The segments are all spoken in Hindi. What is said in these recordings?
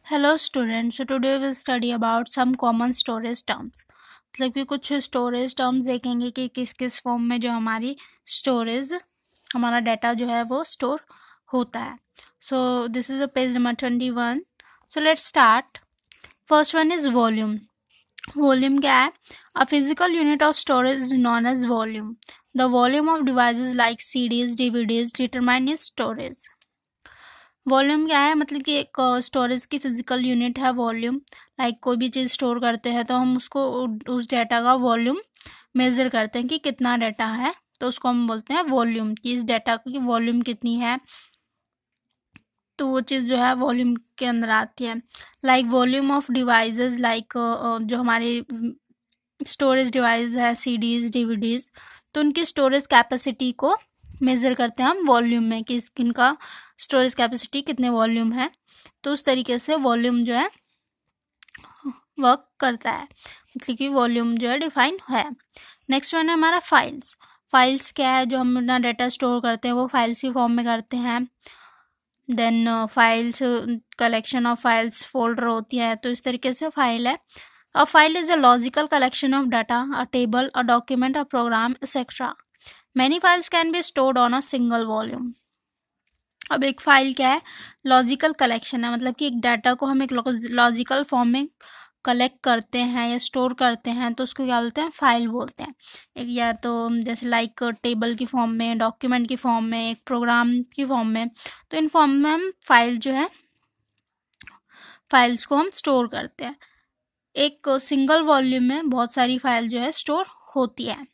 Hello students, today will study about some common storage terms. मतलब कि कुछ स्टोरेज टर्म्स देखेंगे कि किस किस फॉर्म में जो हमारी स्टोरेज हमारा डाटा जो है वो स्टोर होता है। So this is a page number 21। So let's start. First one is volume. Volume क्या है? A physical unit of storage is known as volume. The volume of devices like CDs DVDs determine is storage. Volume क्या है? मतलब कि एक स्टोरेज की फिजिकल यूनिट है वॉल्यूम। लाइक कोई भी चीज़ स्टोर करते हैं तो हम उसको उस डाटा का वॉल्यूम मेज़र करते हैं कि कितना डाटा है, तो उसको हम बोलते हैं वॉल्यूम, कि इस डाटा की वॉल्यूम कितनी है, तो वो चीज़ जो है वॉल्यूम के अंदर आती है। Like volume of devices, like जो हमारे स्टोरेज डिवाइस है सीडीज डीवीडीज, तो उनकी स्टोरेज कैपेसिटी को मेज़र करते हैं हम वॉल्यूम में कि इनका स्टोरेज कैपेसिटी कितने वॉल्यूम है। तो उस तरीके से वॉल्यूम जो है वर्क करता है, मतलब कि वॉल्यूम जो है डिफाइन है। नेक्स्ट वन है हमारा फाइल्स। फाइल्स क्या है? जो हम अपना डाटा स्टोर करते हैं वो फाइल्स की फॉर्म में करते हैं। Then files, collection of files, folder होती है, तो इस तरीके से फाइल है। A file is a logical collection of data, a table, a document, a program, etcetera. Many files can be stored on a single volume. अब एक फाइल क्या है? लॉजिकल कलेक्शन है, मतलब कि एक डाटा को हम एक लॉजिकल फॉर्म में कलेक्ट करते हैं या स्टोर करते हैं, तो उसको क्या बोलते हैं? फाइल बोलते हैं। एक या तो जैसे लाइक टेबल की फॉर्म में, डॉक्यूमेंट की फॉर्म में, एक प्रोग्राम की फॉर्म में, तो इन फॉर्म में हम फाइल जो है फाइल्स को हम स्टोर करते हैं। एक सिंगल वॉल्यूम में बहुत सारी फाइल जो है स्टोर होती है।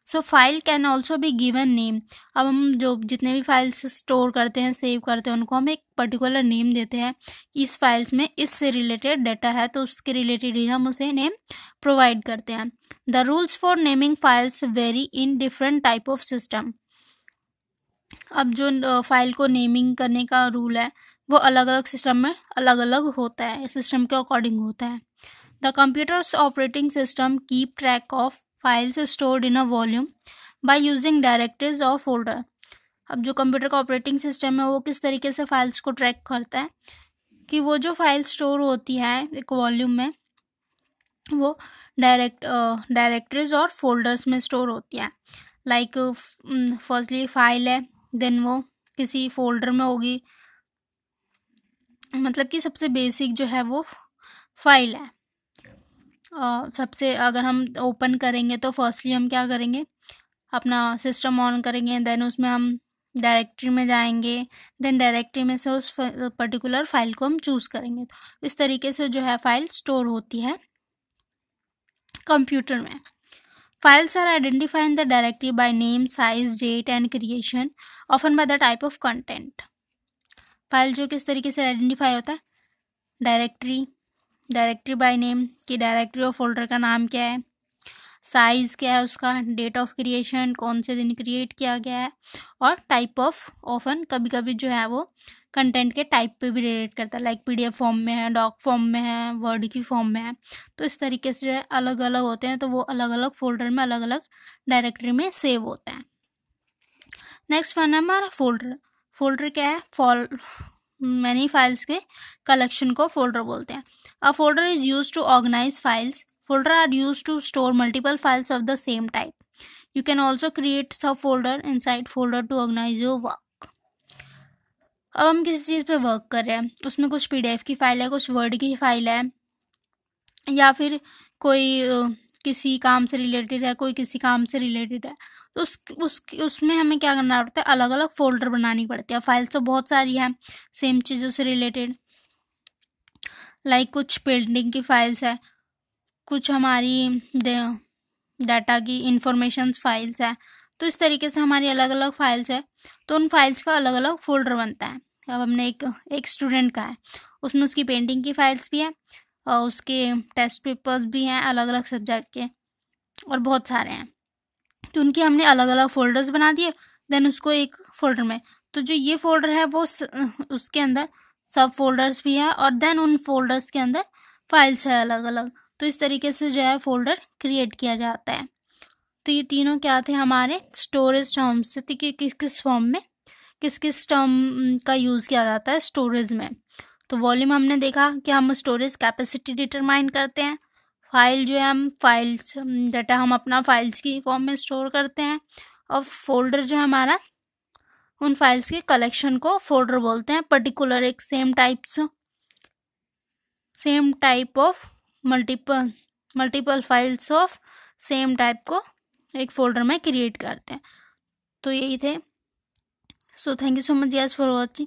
So file can also be given name. अब हम जो जितने भी फाइल्स स्टोर करते हैं, सेव करते हैं, उनको हम एक पर्टिकुलर नेम देते हैं कि इस फाइल्स में इससे रिलेटेड डाटा है, तो उसके रिलेटेड ही हम उसे नेम प्रोवाइड करते हैं। The rules for naming files very in different type of system. अब जो फाइल को नेमिंग करने का रूल है वो अलग अलग सिस्टम में अलग अलग होता है, सिस्टम के अकॉर्डिंग होता है। The computer's operating system keep track of files stored in a volume by using directories or folder. अब जो कंप्यूटर का ऑपरेटिंग सिस्टम है वो किस तरीके से फाइल्स को ट्रैक करता है कि वो जो फाइल स्टोर होती है एक वॉल्यूम में, वो डायरेक्टरीज और फोल्डर्स में स्टोर होती है। लाइक फर्स्टली फाइल है, देन वो किसी फोल्डर में होगी, मतलब कि सबसे बेसिक जो है वो फाइल है। सबसे अगर हम ओपन करेंगे तो फर्स्टली हम क्या करेंगे? अपना सिस्टम ऑन करेंगे, देन उसमें हम डायरेक्टरी में जाएंगे, देन डायरेक्टरी में से उस पर्टिकुलर फाइल को हम चूज़ करेंगे। इस तरीके से जो है फाइल स्टोर होती है कंप्यूटर में। Files are identify in the directory by name, size, date and creation, often by the type of content. File जो किस तरीके से आइडेंटिफाई होता है? डायरेक्टरी बाय नेम, कि डायरेक्टरी और फोल्डर का नाम क्या है, साइज़ क्या है उसका, डेट ऑफ क्रिएशन, कौन से दिन क्रिएट किया गया है, और टाइप ऑफ, ऑफन कभी कभी जो है वो कंटेंट के टाइप पे भी रिलेट करता है। लाइक पीडीएफ फॉर्म में है, डॉक फॉर्म में है, वर्ड की फॉर्म में है, तो इस तरीके से जो है अलग अलग होते हैं, तो वो अलग अलग फोल्डर में अलग अलग डायरेक्टरी में सेव होते हैं। नेक्स्ट वन है हमारा फोल्डर। फोल्डर क्या है? मैनी फाइल्स के कलेक्शन को फोल्डर बोलते हैं। A folder is use to organize files. Folder are used to store multiple files of the same type. You can also create subfolder inside folder to organize your work. अब हम किसी चीज़ पे वर्क कर रहे हैं, उसमें कुछ पीडीएफ की फाइल है, कुछ वर्ड की फाइल है, या फिर कोई किसी काम से रिलेटेड है, कोई किसी काम से रिलेटेड है, तो उसमें हमें क्या करना पड़ता है? अलग अलग फोल्डर बनानी पड़ती है। फाइल्स तो बहुत सारी हैं सेम चीज़ों से रिलेटेड, लाइक कुछ पेंटिंग की फाइल्स है, कुछ हमारी डाटा की इंफॉर्मेशंस फाइल्स है, तो इस तरीके से हमारी अलग अलग फाइल्स है, तो उन फाइल्स का अलग अलग फोल्डर बनता है। अब हमने एक स्टूडेंट का है, उसमें उसकी पेंटिंग की फाइल्स भी हैं और उसके टेस्ट पेपर्स भी हैं अलग अलग सब्जेक्ट के, और बहुत सारे हैं, तो उनके हमने अलग अलग फोल्डर्स बना दिए, देन उसको एक फोल्डर में, तो जो ये फोल्डर है वो उसके अंदर सब फोल्डर्स भी है, और देन उन फोल्डर्स के अंदर फाइल्स है अलग अलग, तो इस तरीके से जो है फोल्डर क्रिएट किया जाता है। तो ये तीनों क्या थे हमारे स्टोरेज टर्म्स से, कि किस किस फॉर्म में किस किस टर्म का यूज़ किया जाता है स्टोरेज में। तो वॉल्यूम हमने देखा कि हम स्टोरेज कैपेसिटी डिटरमाइन करते हैं। फाइल जो है हम फाइल्स डाटा हम अपना फाइल्स की फॉर्म में स्टोर करते हैं। और फोल्डर जो है हमारा उन फाइल्स के कलेक्शन को फोल्डर बोलते हैं। पर्टिकुलर एक same type of multiple files of same type को एक फोल्डर में क्रिएट करते हैं। तो यही थे। So thank you so much guys for watching.